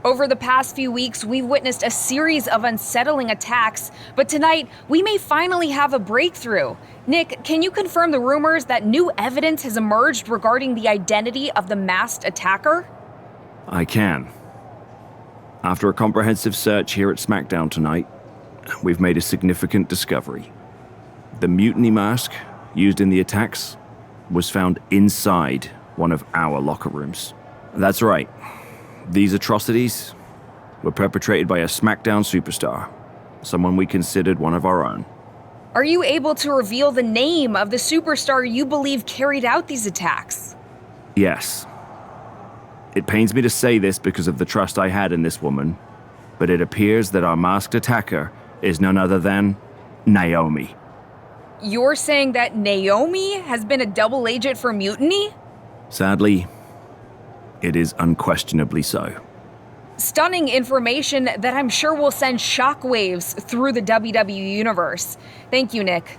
Over the past few weeks, we've witnessed a series of unsettling attacks, but tonight, we may finally have a breakthrough. Nick, can you confirm the rumors that new evidence has emerged regarding the identity of the masked attacker? I can. After a comprehensive search here at SmackDown tonight, we've made a significant discovery. The mutiny mask used in the attacks was found inside one of our locker rooms. That's right. These atrocities were perpetrated by a SmackDown superstar, someone we considered one of our own. Are you able to reveal the name of the superstar you believe carried out these attacks? Yes. It pains me to say this because of the trust I had in this woman, but it appears that our masked attacker is none other than Naomi. You're saying that Naomi has been a double agent for Mutiny? Sadly, it is unquestionably so. Stunning information that I'm sure will send shockwaves through the WWE universe. Thank you, Nick.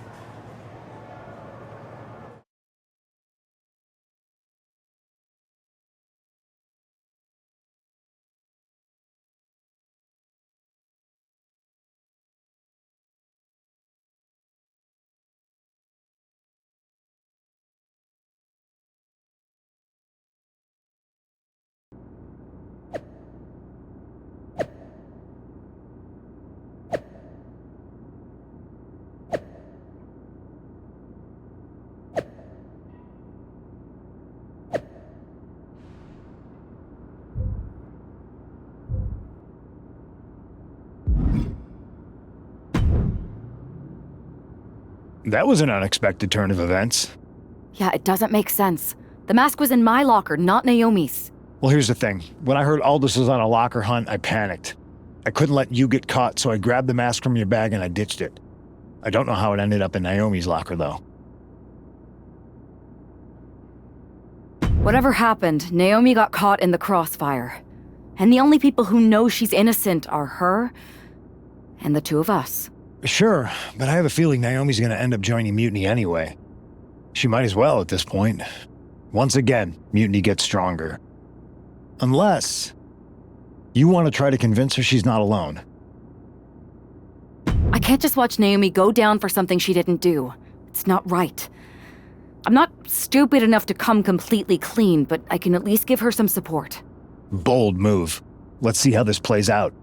That was an unexpected turn of events. Yeah, it doesn't make sense. The mask was in my locker, not Naomi's. Well, here's the thing. When I heard Aldous was on a locker hunt, I panicked. I couldn't let you get caught, so I grabbed the mask from your bag and I ditched it. I don't know how it ended up in Naomi's locker, though. Whatever happened, Naomi got caught in the crossfire. And the only people who know she's innocent are her and the two of us. Sure, but I have a feeling Naomi's gonna end up joining Mutiny anyway. She might as well at this point. Once again, Mutiny gets stronger. Unless you want to try to convince her she's not alone. I can't just watch Naomi go down for something she didn't do. It's not right. I'm not stupid enough to come completely clean, but I can at least give her some support. Bold move. Let's see how this plays out.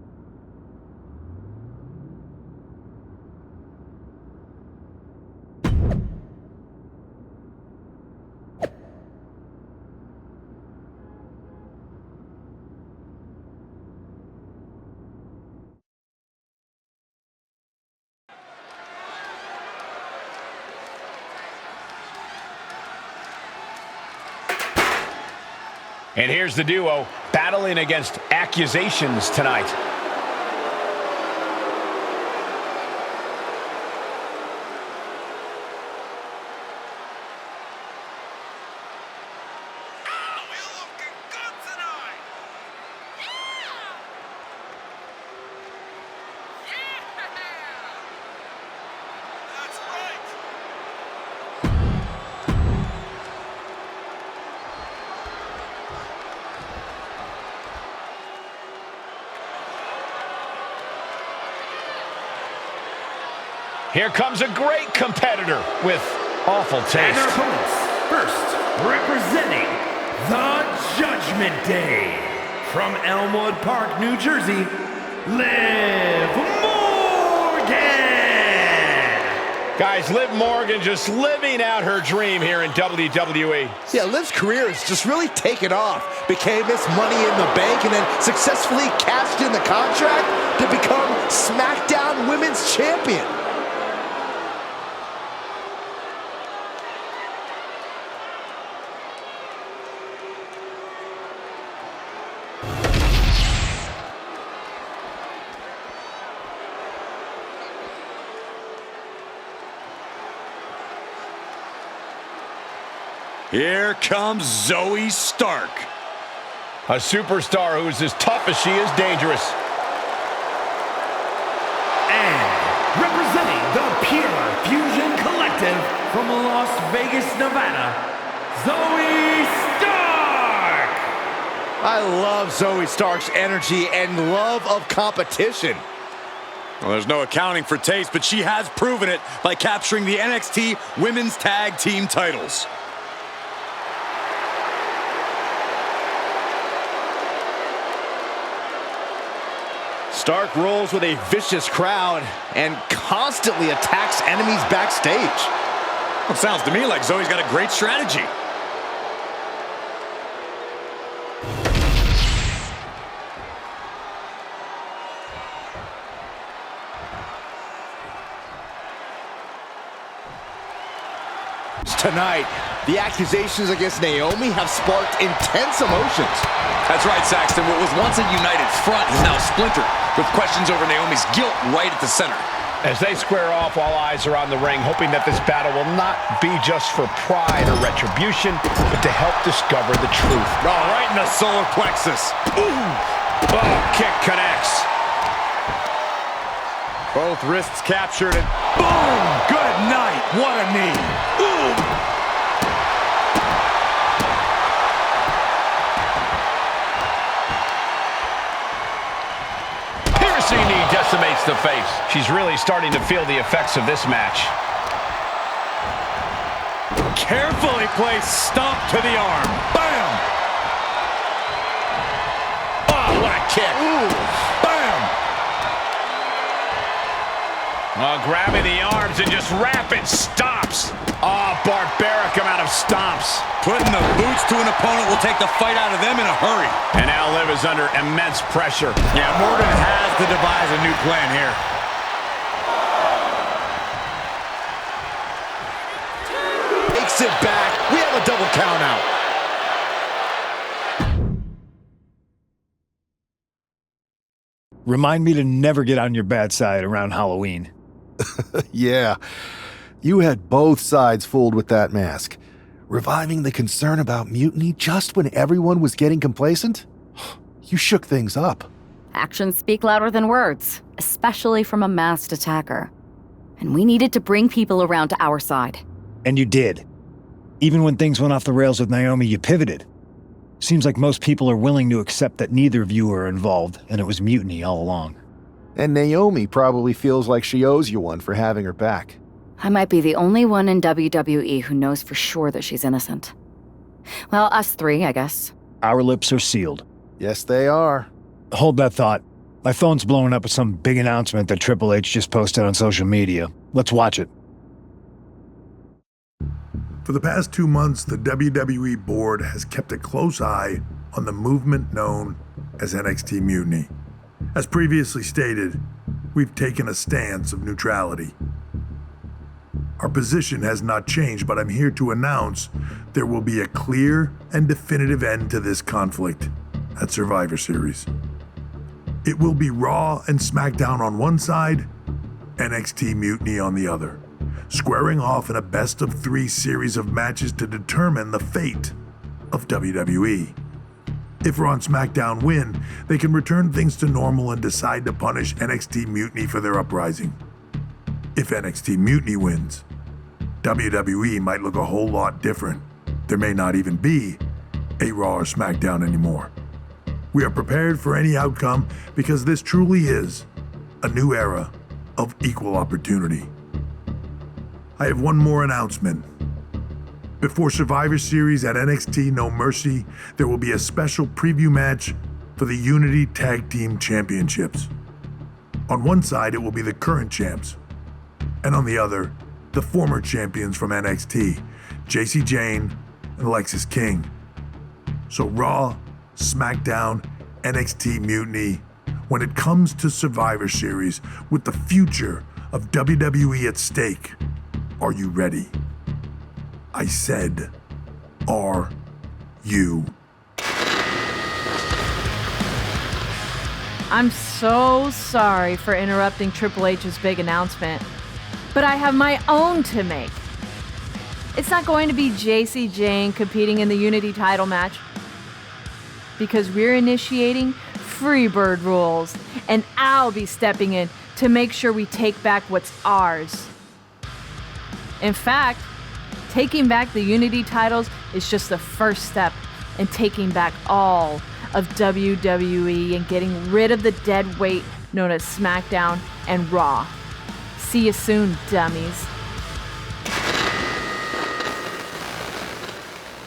And here's the duo battling against accusations tonight. Here comes a great competitor with awful taste. And their opponents, first, representing the Judgment Day, from Elmwood Park, New Jersey, Liv Morgan! Guys, Liv Morgan just living out her dream here in WWE. Yeah, Liv's career has just really taken off. Became Miss Money in the Bank and then successfully cashed in the contract to become SmackDown Women's Champion. Here comes Zoe Stark. A superstar who's as tough as she is dangerous. And representing the Pure Fusion Collective from Las Vegas, Nevada, Zoe Stark! I love Zoe Stark's energy and love of competition. Well, there's no accounting for taste, but she has proven it by capturing the NXT Women's Tag Team titles. Stark rolls with a vicious crowd and constantly attacks enemies backstage. Well, it sounds to me like Zoe's got a great strategy. Tonight, the accusations against Naomi have sparked intense emotions. That's right, Saxton. What was once a united front is now splintered, with questions over Naomi's guilt right at the center. As they square off, all eyes are on the ring, hoping that this battle will not be just for pride or retribution, but to help discover the truth. Oh, right in the solar plexus. Ooh! Oh, kick connects. Both wrists captured and boom! Good night. What a knee. Ooh! Piercing knee decimates the face. She's really starting to feel the effects of this match. Carefully placed stomp to the arm. Bam! Oh, what a kick. Ooh. Bam! Grabbing the arms and just rapid stomps. Oh, barbaric amount of stomps. Putting the boots to an opponent will take the fight out of them in a hurry. And now Liv is under immense pressure. Yeah, Morgan has to devise a new plan here. Takes it back. We have a double count out. Remind me to never get on your bad side around Halloween. Yeah, you had both sides fooled with that mask. Reviving the concern about mutiny just when everyone was getting complacent? You shook things up. Actions speak louder than words, especially from a masked attacker. And we needed to bring people around to our side. And you did. Even when things went off the rails with Naomi, you pivoted. Seems like most people are willing to accept that neither of you were involved, and it was mutiny all along. And Naomi probably feels like she owes you one for having her back. I might be the only one in WWE who knows for sure that she's innocent. Well, us three, I guess. Our lips are sealed. Yes, they are. Hold that thought. My phone's blowing up with some big announcement that Triple H just posted on social media. Let's watch it. For the past 2 months, the WWE board has kept a close eye on the movement known as NXT Mutiny. As previously stated, we've taken a stance of neutrality. Our position has not changed, but I'm here to announce there will be a clear and definitive end to this conflict at Survivor Series. It will be Raw and SmackDown on one side, NXT Mutiny on the other, squaring off in a best-of-3 series of matches to determine the fate of WWE. If Raw and SmackDown win, they can return things to normal and decide to punish NXT Mutiny for their uprising. If NXT Mutiny wins, WWE might look a whole lot different. There may not even be a Raw or SmackDown anymore. We are prepared for any outcome because this truly is a new era of equal opportunity. I have one more announcement. Before Survivor Series at NXT No Mercy, there will be a special preview match for the Unity Tag Team Championships. On one side, it will be the current champs, and on the other, the former champions from NXT, Jacy Jayne and Lexis King. So Raw, SmackDown, NXT Mutiny, when it comes to Survivor Series with the future of WWE at stake, are you ready? I said, are you? I'm so sorry for interrupting Triple H's big announcement, but I have my own to make. It's not going to be Jacy Jayne competing in the Unity title match, because we're initiating Freebird rules, and I'll be stepping in to make sure we take back what's ours. In fact, taking back the Unity titles is just the first step in taking back all of WWE and getting rid of the dead weight known as SmackDown and Raw. See you soon, dummies.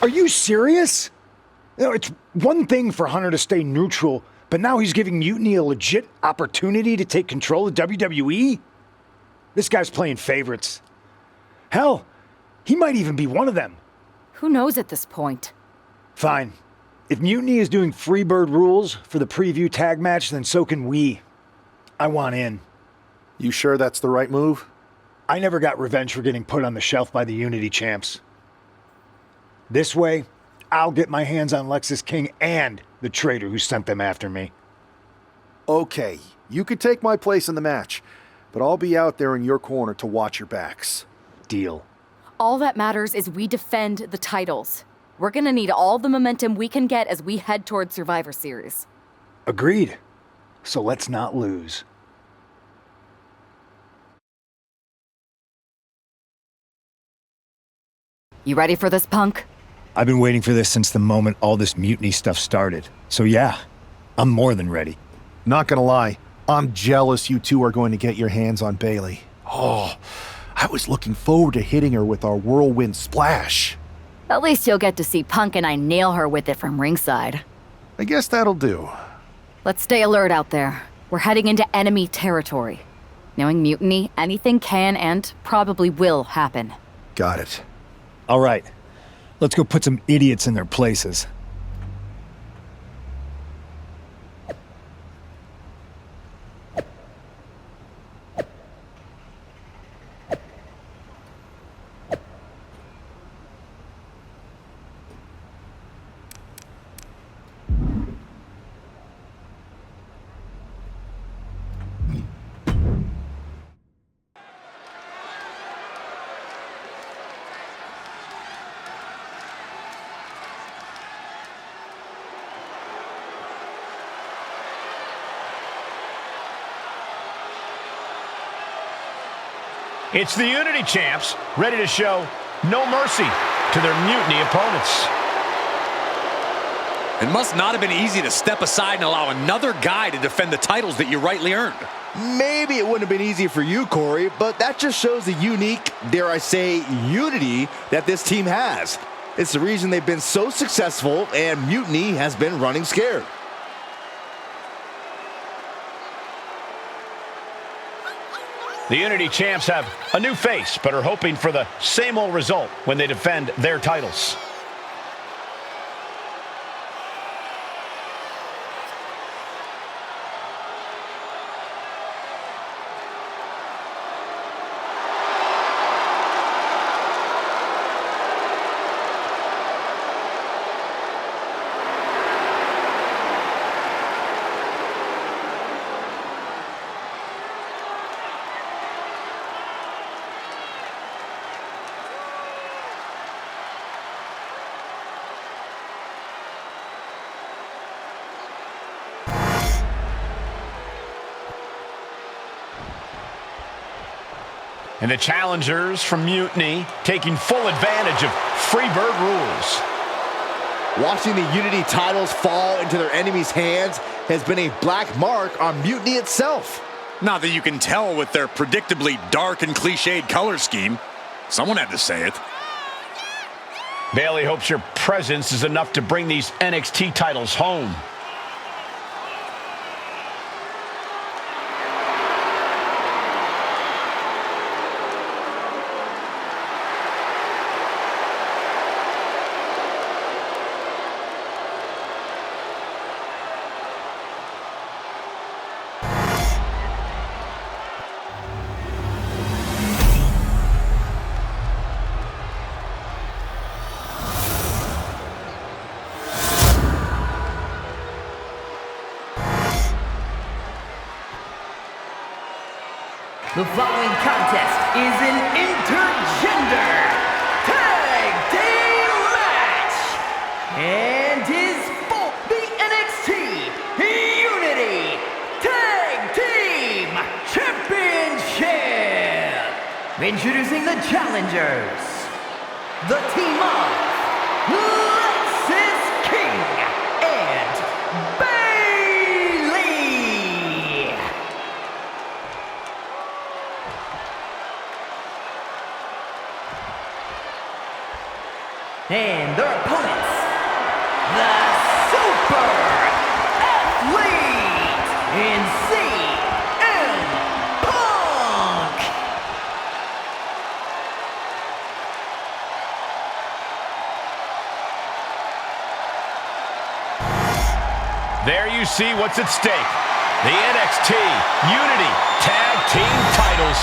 Are you serious? You know, it's one thing for Hunter to stay neutral, but now he's giving Mutiny a legit opportunity to take control of WWE? This guy's playing favorites. Hell, he might even be one of them. Who knows at this point? Fine. If Mutiny is doing Freebird rules for the preview tag match, then so can we. I want in. You sure that's the right move? I never got revenge for getting put on the shelf by the Unity champs. This way, I'll get my hands on Lexis King and the traitor who sent them after me. Okay, you could take my place in the match, but I'll be out there in your corner to watch your backs. Deal. All that matters is we defend the titles. We're gonna need all the momentum we can get as we head toward Survivor Series. Agreed. So let's not lose. You ready for this, Punk? I've been waiting for this since the moment all this Mutiny stuff started. So yeah, I'm more than ready. Not gonna lie, I'm jealous you two are going to get your hands on Bayley. Oh, I was looking forward to hitting her with our whirlwind splash. At least you'll get to see Punk and I nail her with it from ringside. I guess that'll do. Let's stay alert out there. We're heading into enemy territory. Knowing Mutiny, anything can and probably will happen. Got it. All right, let's go put some idiots in their places. It's the Unity champs, ready to show no mercy to their Mutiny opponents. It must not have been easy to step aside and allow another guy to defend the titles that you rightly earned. Maybe it wouldn't have been easy for you, Corey, but that just shows the unique, dare I say, unity that this team has. It's the reason they've been so successful and Mutiny has been running scared. The Unity champs have a new face, but are hoping for the same old result when they defend their titles. And the challengers from Mutiny taking full advantage of Freebird rules. Watching the Unity titles fall into their enemies' hands has been a black mark on Mutiny itself. Not that you can tell with their predictably dark and cliched color scheme. Someone had to say it. Bayley hopes your presence is enough to bring these NXT titles home. The following contest is an intergender tag team match and is for the NXT Unity Tag Team Championship. Introducing the challengers, the team of Lexis King and And their opponents, the Super Athlete in CM Punk! There you see what's at stake. The NXT Unity Tag Team titles.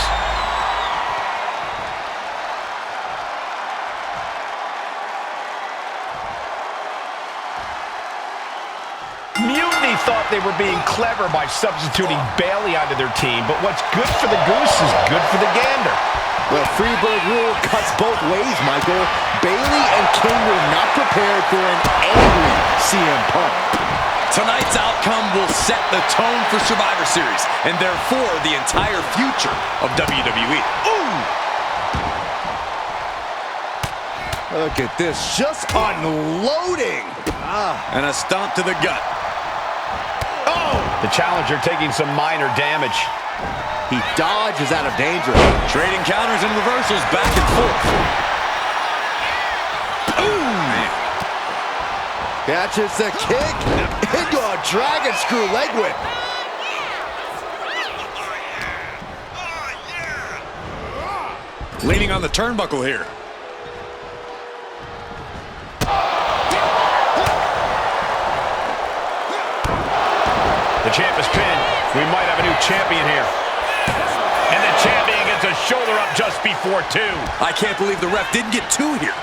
Mutiny thought they were being clever by substituting Bayley onto their team, but what's good for the goose is good for the gander. Well, Freebird rule cuts both ways, Michael. Bayley and King were not prepared for an angry CM Punk. Tonight's outcome will set the tone for Survivor Series, and therefore the entire future of WWE. Ooh! Look at this, just unloading. And a stomp to the gut. Oh! The challenger taking some minor damage. He dodges out of danger. Trading counters and reversals back and forth. Ooh! Catches the kick into a dragon screw leg whip. Leaning on the turnbuckle here. The champ is pinned. We might have a new champion here. And the champion gets a shoulder up just before 2. I can't believe the ref didn't get 2 here.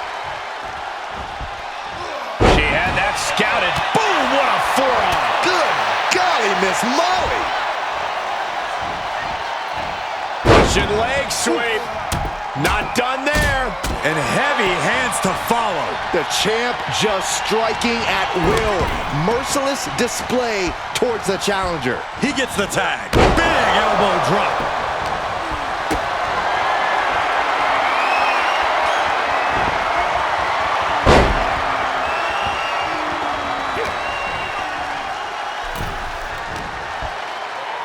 She had that scouted. Boom, what a forearm. Good golly, Miss Molly. Russian leg sweep. Not done there. And heavy hands to follow. The champ just striking at will. Merciless display towards the challenger. He gets the tag. Big elbow drop.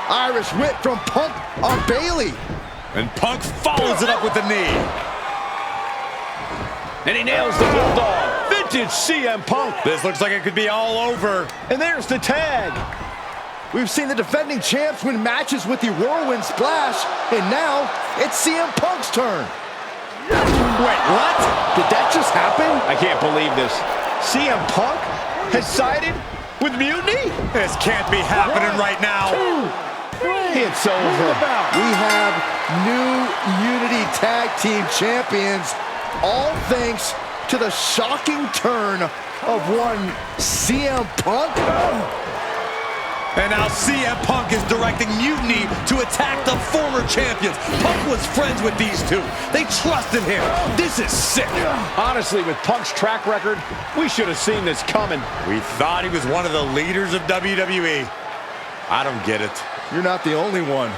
Irish whip from Punk on Bayley. And Punk follows it up with the knee. And he nails the bulldog. Vintage CM Punk. This looks like it could be all over. And there's the tag. We've seen the defending champs win matches with the whirlwind splash, and now it's CM Punk's turn. Wait, what? Did that just happen? I can't believe this. CM Punk has sided with Mutiny? This can't be happening right now. It's over. We have new Unity Tag Team Champions, all thanks to the shocking turn of one CM Punk. And now CM Punk is directing Mutiny to attack the former champions. Punk was friends with these two. They trusted him. This is sick. Honestly, with Punk's track record, we should have seen this coming. We thought he was one of the leaders of WWE. I don't get it. You're not the only one.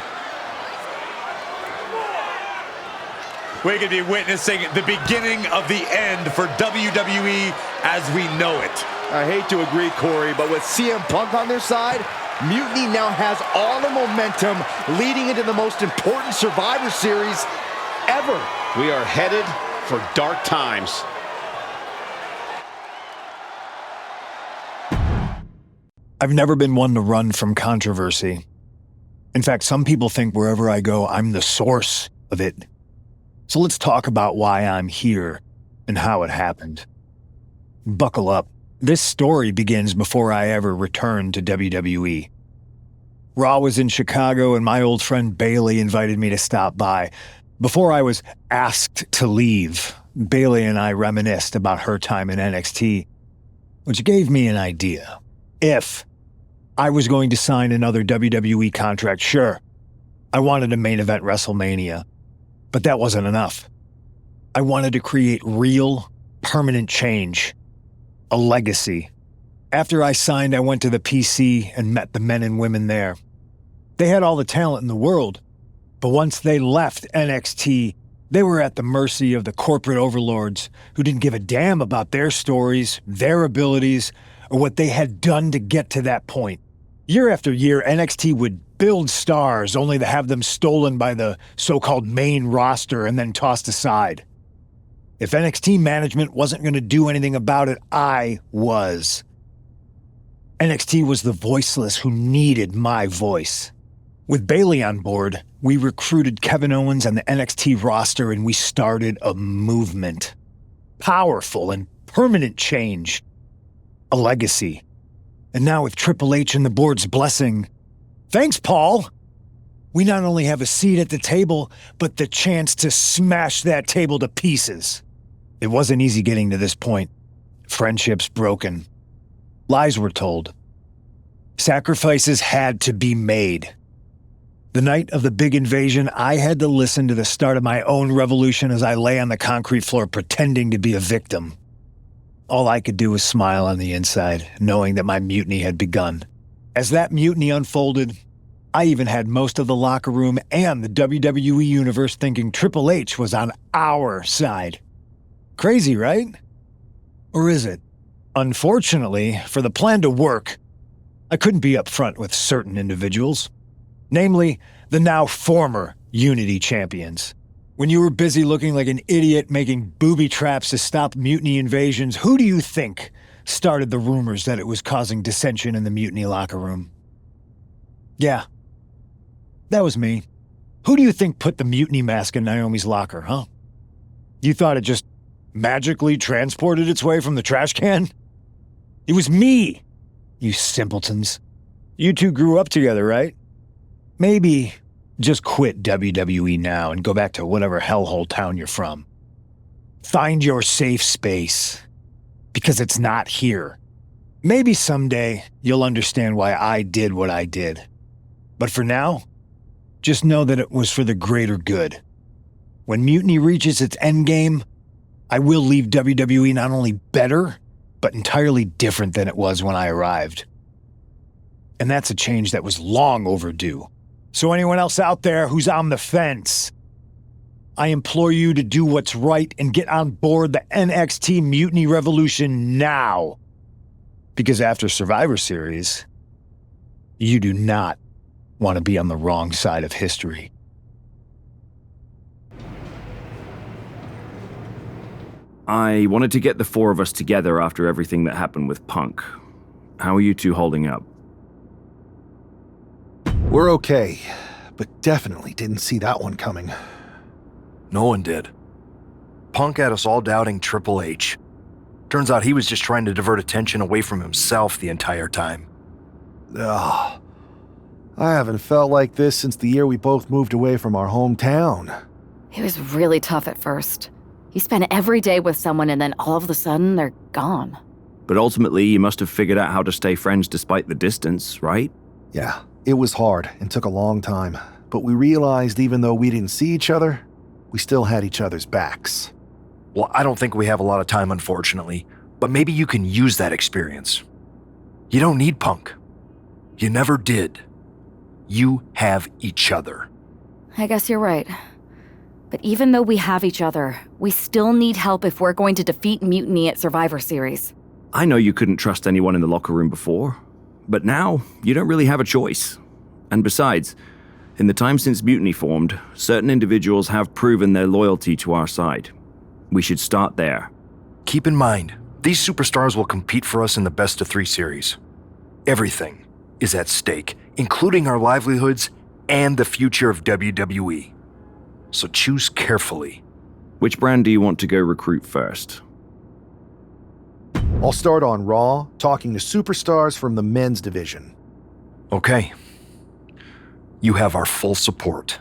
We could be witnessing the beginning of the end for WWE as we know it. I hate to agree, Corey, but with CM Punk on their side, Mutiny now has all the momentum leading into the most important Survivor Series ever. We are headed for dark times. I've never been one to run from controversy. In fact, some people think wherever I go, I'm the source of it. So let's talk about why I'm here and how it happened. Buckle up. This story begins before I ever returned to WWE. Raw was in Chicago and my old friend Bayley invited me to stop by. Before I was asked to leave, Bayley and I reminisced about her time in NXT, which gave me an idea. If I was going to sign another WWE contract, sure, I wanted a main event WrestleMania, but that wasn't enough. I wanted to create real, permanent change, a legacy. After I signed, I went to the PC and met the men and women there. They had all the talent in the world, but once they left NXT, they were at the mercy of the corporate overlords who didn't give a damn about their stories, their abilities, or what they had done to get to that point. Year after year, NXT would build stars only to have them stolen by the so-called main roster and then tossed aside. If NXT management wasn't going to do anything about it, I was. NXT was the voiceless who needed my voice. With Bayley on board, we recruited Kevin Owens and the NXT roster, and we started a movement. Powerful and permanent change. A legacy. And now with Triple H and the board's blessing, thanks, Paul! We not only have a seat at the table, but the chance to smash that table to pieces. It wasn't easy getting to this point. Friendships broken. Lies were told. Sacrifices had to be made. The night of the big invasion, I had to listen to the start of my own revolution as I lay on the concrete floor pretending to be a victim. All I could do was smile on the inside, knowing that my mutiny had begun. As that mutiny unfolded, I even had most of the locker room and the WWE Universe thinking Triple H was on our side. Crazy, right? Or is it? Unfortunately, for the plan to work, I couldn't be upfront with certain individuals. Namely, the now former Unity champions. When you were busy looking like an idiot making booby traps to stop mutiny invasions, who do you think started the rumors that it was causing dissension in the mutiny locker room? Yeah, that was me. Who do you think put the mutiny mask in Naomi's locker, huh? You thought it just magically transported its way from the trash can? It was me, you simpletons. You two grew up together, right? Maybe just quit WWE now and go back to whatever hellhole town you're from. Find your safe space, because it's not here. Maybe someday you'll understand why I did what I did. But for now, just know that it was for the greater good. When Mutiny reaches its endgame, I will leave WWE not only better, but entirely different than it was when I arrived. And that's a change that was long overdue. So anyone else out there who's on the fence, I implore you to do what's right and get on board the NXT Mutiny Revolution now. Because after Survivor Series, you do not want to be on the wrong side of history. I wanted to get the four of us together after everything that happened with Punk. How are you two holding up? We're okay, but definitely didn't see that one coming. No one did. Punk had us all doubting Triple H. Turns out he was just trying to divert attention away from himself the entire time. Ugh. I haven't felt like this since the year we both moved away from our hometown. It was really tough at first. You spend every day with someone and then all of a sudden they're gone. But ultimately, you must have figured out how to stay friends despite the distance, right? Yeah, it was hard and took a long time. But we realized even though we didn't see each other, we still had each other's backs. Well, I don't think we have a lot of time, unfortunately. But maybe you can use that experience. You don't need Punk. You never did. You have each other. I guess you're right. But even though we have each other, we still need help if we're going to defeat Mutiny at Survivor Series. I know you couldn't trust anyone in the locker room before, but now you don't really have a choice. And besides, in the time since Mutiny formed, certain individuals have proven their loyalty to our side. We should start there. Keep in mind, these superstars will compete for us in the best-of-3 series. Everything is at stake, including our livelihoods and the future of WWE. So choose carefully. Which brand do you want to go recruit first? I'll start on Raw, talking to superstars from the men's division. Okay. You have our full support.